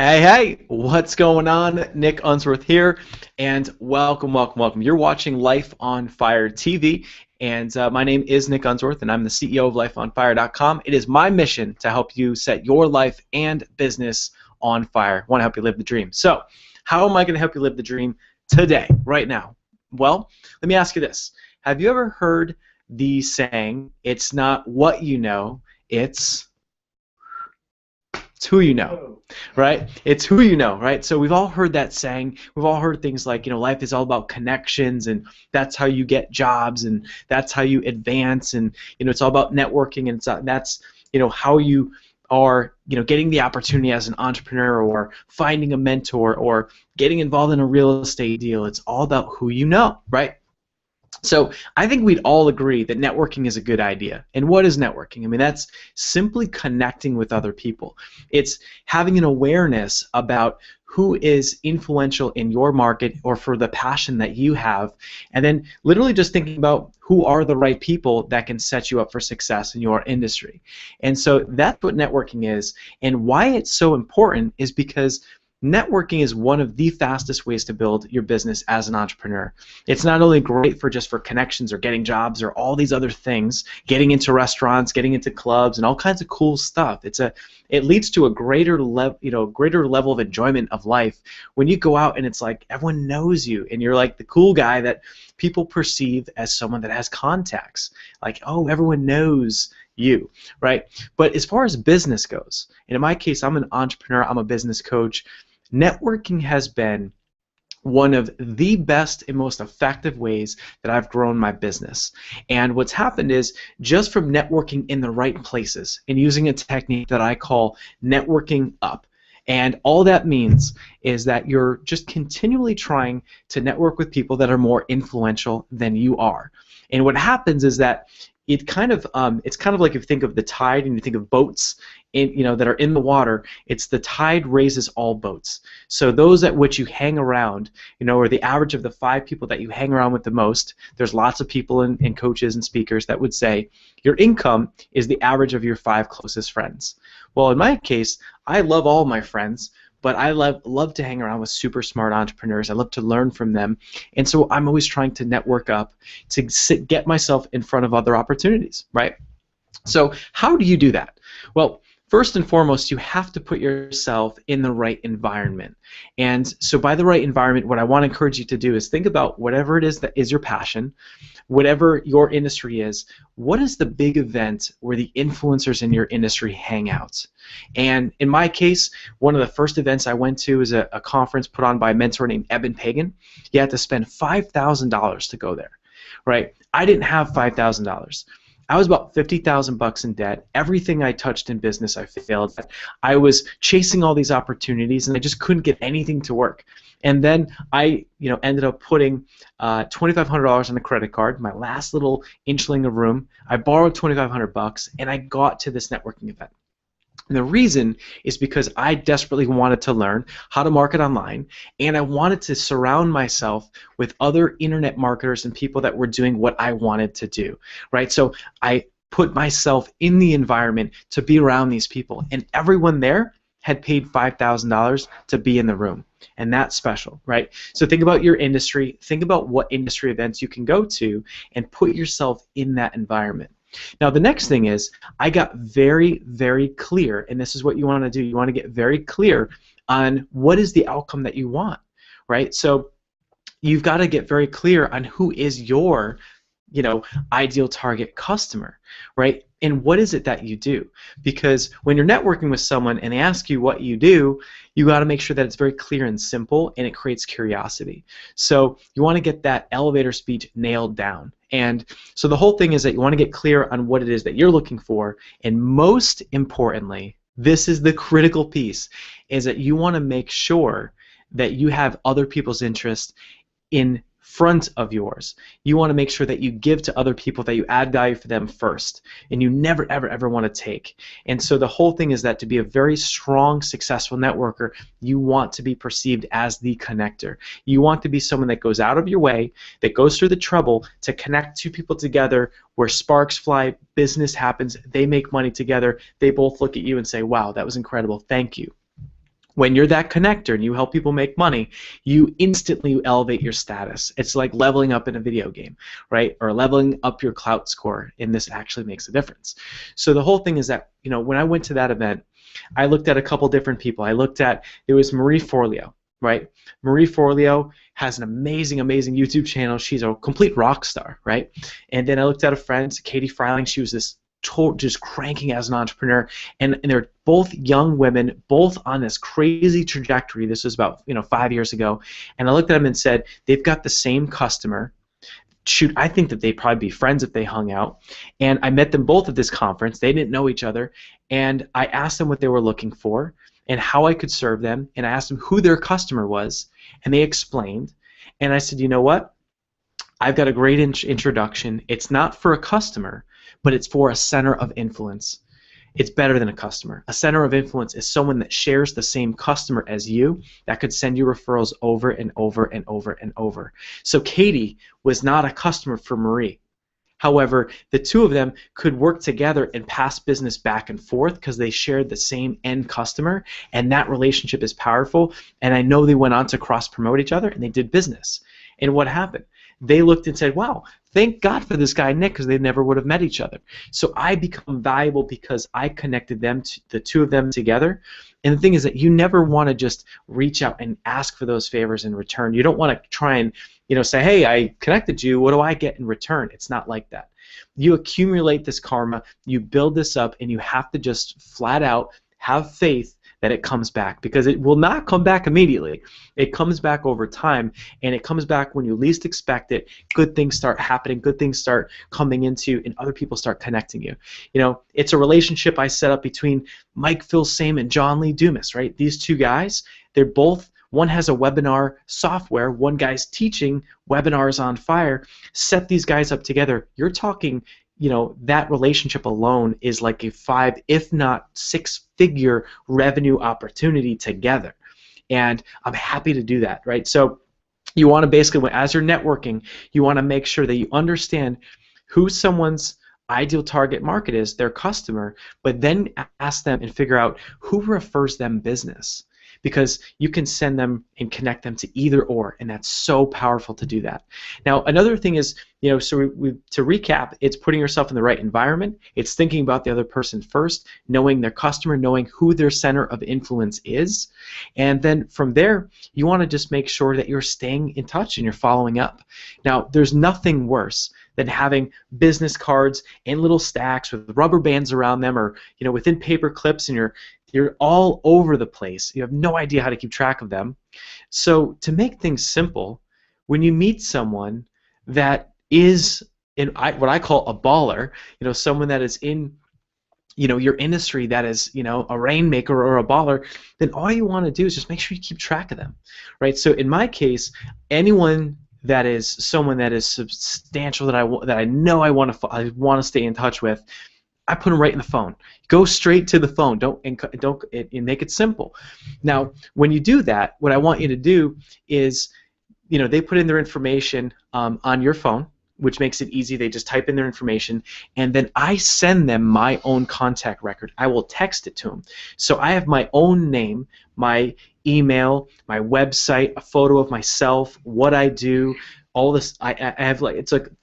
Hey, what's going on? Nick Unsworth here, and welcome. You're watching Life on Fire TV, and my name is Nick Unsworth, and I'm the CEO of LifeOnFire.com. It is my mission to help you set your life and business on fire. I want to help you live the dream. So, how am I going to help you live the dream today, right now? Well, let me ask you this. Have you ever heard the saying, it's not what you know, it's who you know, right? It's who you know, right? So we've all heard that saying. We've all heard things like, life is all about connections, and that's how you get jobs, and that's how you advance, and it's all about networking, and that's how you are getting the opportunity as an entrepreneur, or finding a mentor, or getting involved in a real estate deal. It's all about who you know, right? So I think we'd all agree that networking is a good idea. And what is networking? I mean, that's simply connecting with other people. It's having an awareness about who is influential in your market or for the passion that you have, and then literally just thinking about who are the right people that can set you up for success in your industry. And so that's what networking is, and why it's so important is because networking is one of the fastest ways to build your business as an entrepreneur. It's not only great for just for connections or getting jobs or all these other things, getting into restaurants, getting into clubs, and all kinds of cool stuff. It leads to a greater level of enjoyment of life when you go out and it's like everyone knows you and you're like the cool guy that people perceive as someone that has contacts. Like, oh, everyone knows you, right? But as far as business goes, and in my case, I'm an entrepreneur, I'm a business coach. Networking has been one of the best and most effective ways that I've grown my business. And what's happened is just from networking in the right places and using a technique that I call networking up. And all that means is that you're just continually trying to network with people that are more influential than you are. And what happens is that it's kind of like if you think of the tide and you think of boats that are in the water. It's the tide raises all boats. So those at which you hang around, or the average of the 5 people that you hang around with the most. There's lots of people and coaches and speakers that would say your income is the average of your 5 closest friends. Well, in my case, I love all my friends, but I love to hang around with super smart entrepreneurs. I love to learn from them, and so I'm always trying to network up to get myself in front of other opportunities, right? So how do you do that? Well, first and foremost, you have to put yourself in the right environment. And so by the right environment, what I want to encourage you to do is think about whatever it is that is your passion, whatever your industry is, what is the big event where the influencers in your industry hang out? And in my case, one of the first events I went to is a conference put on by a mentor named Eben Pagan. You had to spend $5,000 to go there, right? I didn't have $5,000. I was about $50,000 in debt. Everything I touched in business, I failed at. I was chasing all these opportunities, and I just couldn't get anything to work. And then I, ended up putting $2,500 on a credit card, my last little inchling of room. I borrowed $2,500, and I got to this networking event. And the reason is because I desperately wanted to learn how to market online, and I wanted to surround myself with other internet marketers and people that were doing what I wanted to do, right? So I put myself in the environment to be around these people, and everyone there had paid $5,000 to be in the room, and that's special, right? So think about your industry, think about what industry events you can go to, and put yourself in that environment. Now, the next thing is I got very, very clear, and this is what you want to do. You want to get very clear on what is the outcome that you want, right? So you've got to get very clear on who is your, ideal target customer, right? And what is it that you do? Because when you're networking with someone and they ask you what you do, you got to make sure that it's very clear and simple, and it creates curiosity. So you want to get that elevator speech nailed down. And so the whole thing is that you want to get clear on what it is that you're looking for, and most importantly, this is the critical piece, is that you want to make sure that you have other people's interest in front of yours. You want to make sure that you give to other people, that you add value for them first, and you never ever want to take. And so the whole thing is that to be a very strong, successful networker, you want to be perceived as the connector. You want to be someone that goes out of your way, that goes through the trouble to connect 2 people together where sparks fly, business happens, they make money together, they both look at you and say, wow, that was incredible, thank you. When you're that connector and you help people make money, you instantly elevate your status. It's like leveling up in a video game, right? Or leveling up your clout score, and this actually makes a difference. So the whole thing is that, when I went to that event, I looked at a couple different people. There was Marie Forleo, right? Marie Forleo has an amazing, amazing YouTube channel. She's a complete rock star, right? And then I looked at a friend, Katie Freiling. She was this just cranking as an entrepreneur, and they're both young women, both on this crazy trajectory. This was about 5 years ago, and I looked at them and said, they've got the same customer. Shoot, I think that they'd probably be friends if they hung out. And I met them both at this conference. They didn't know each other, and I asked them what they were looking for and how I could serve them, and I asked them who their customer was, and they explained. And I said, you know what? I've got a great introduction. It's not for a customer, but it's for a center of influence. It's better than a customer. A center of influence is someone that shares the same customer as you that could send you referrals over and over and over and over. So Katie was not a customer for Marie. However, the two of them could work together and pass business back and forth because they shared the same end customer, and that relationship is powerful. And I know they went on to cross-promote each other, and they did business. And what happened? They looked and said, wow, thank God for this guy Nick, because they never would have met each other. So I become valuable because I connected them, the two of them together. And the thing is that you never want to just reach out and ask for those favors in return. You don't want to try and say, hey, I connected you, what do I get in return? It's not like that. You accumulate this karma, you build this up, and you have to just flat out have faith that it comes back, because it will not come back immediately. It comes back over time, and it comes back when you least expect it. Good things start happening, good things start coming into, and other people start connecting you. It's a relationship I set up between Mike Filsaime and John Lee Dumas, right? These two guys, they're both, one has a webinar software, one guy's teaching webinars on fire. Set these guys up together. You're talking, that relationship alone is like a 5, if not 6-figure revenue opportunity together. And I'm happy to do that, right? So you want to basically, as you're networking, you want to make sure that you understand who someone's ideal target market is, their customer, but then ask them and figure out who refers them business. Because you can send them and connect them to either or, and that's so powerful to do that. Now, another thing is, so to recap, it's putting yourself in the right environment. It's thinking about the other person first, knowing their customer, knowing who their center of influence is, and then from there, you want to just make sure that you're staying in touch and you're following up. Now, there's nothing worse than having business cards in little stacks with rubber bands around them, or within paper clips, and you're all over the place. You have no idea how to keep track of them. So to make things simple, when you meet someone that is what I call a baller, someone that is in your industry, that is a rainmaker or a baller, then all you want to do is just make sure you keep track of them, right? So in my case, anyone that is someone that is substantial that I know I want to stay in touch with, I put them right in the phone. Go straight to the phone. Don't make it simple. Now, when you do that, what I want you to do is, they put in their information on your phone, which makes it easy. They just type in their information, and then I send them my own contact record. I will text it to them. So I have my own name, my email, my website, a photo of myself, what I do, all this. I have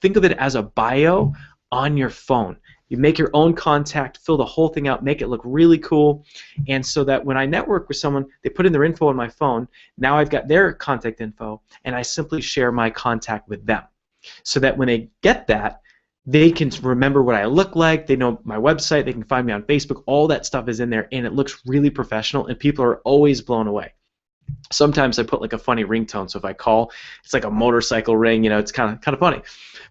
think of it as a bio on your phone. You make your own contact, fill the whole thing out, make it look really cool, and so that when I network with someone, they put in their info on my phone. Now I've got their contact info, and I simply share my contact with them, so that when they get that, they can remember what I look like. They know my website. They can find me on Facebook. All that stuff is in there, and it looks really professional, and people are always blown away. Sometimes I put like a funny ringtone, so if I call, it's like a motorcycle ring. It's kind of funny.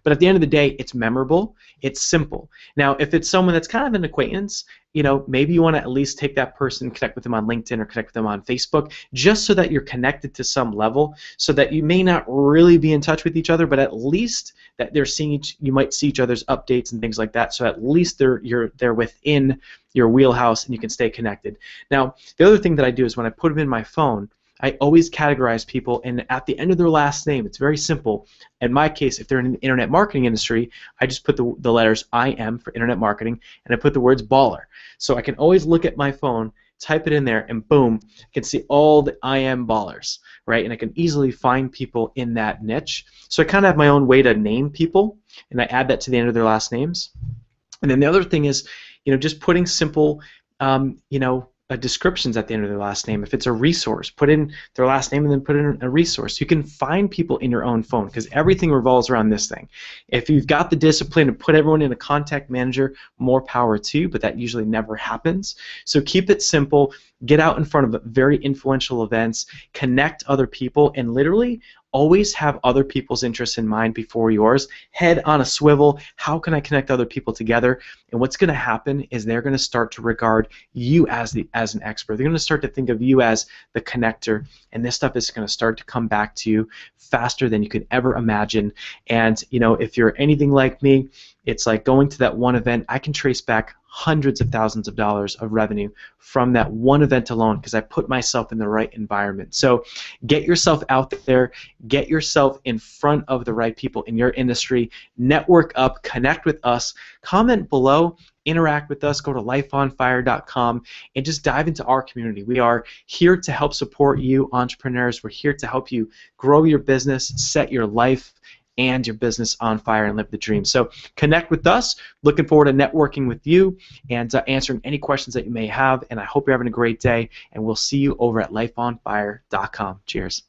But at the end of the day, it's memorable. It's simple. Now, if it's someone that's kind of an acquaintance, maybe you want to at least take that person, connect with them on LinkedIn or connect with them on Facebook, just so that you're connected to some level, so that you may not really be in touch with each other, but at least that they're seeing you might see each other's updates and things like that. So at least they're within your wheelhouse and you can stay connected. Now, the other thing that I do is when I put them in my phone, I always categorize people, and at the end of their last name, it's very simple. In my case, if they're in the internet marketing industry, I just put the letters IM for internet marketing, and I put the words baller. So I can always look at my phone, type it in there, and boom, I can see all the I am ballers, right? And I can easily find people in that niche. So I kind of have my own way to name people, and I add that to the end of their last names. And then the other thing is, just putting simple, descriptions at the end of their last name. If it's a resource, put in their last name and then put in a resource. You can find people in your own phone because everything revolves around this thing. If you've got the discipline to put everyone in a contact manager, more power to you, but that usually never happens. So keep it simple. Get out in front of very influential events, connect other people, and literally always have other people's interests in mind before yours. Head on a swivel. How can I connect other people together? And what's going to happen is they're going to start to regard you as an expert. They're going to start to think of you as the connector, and this stuff is going to start to come back to you faster than you could ever imagine. And if you're anything like me, it's like going to that one event. I can trace back hundreds of thousands of dollars of revenue from that one event alone because I put myself in the right environment. So get yourself out there, get yourself in front of the right people in your industry, network up, connect with us, comment below, interact with us, go to lifeonfire.com and just dive into our community. We are here to help support you entrepreneurs. We're here to help you grow your business, set your life and your business on fire and live the dream. So connect with us. Looking forward to networking with you and answering any questions that you may have. And I hope you're having a great day. And we'll see you over at lifeonfire.com. Cheers.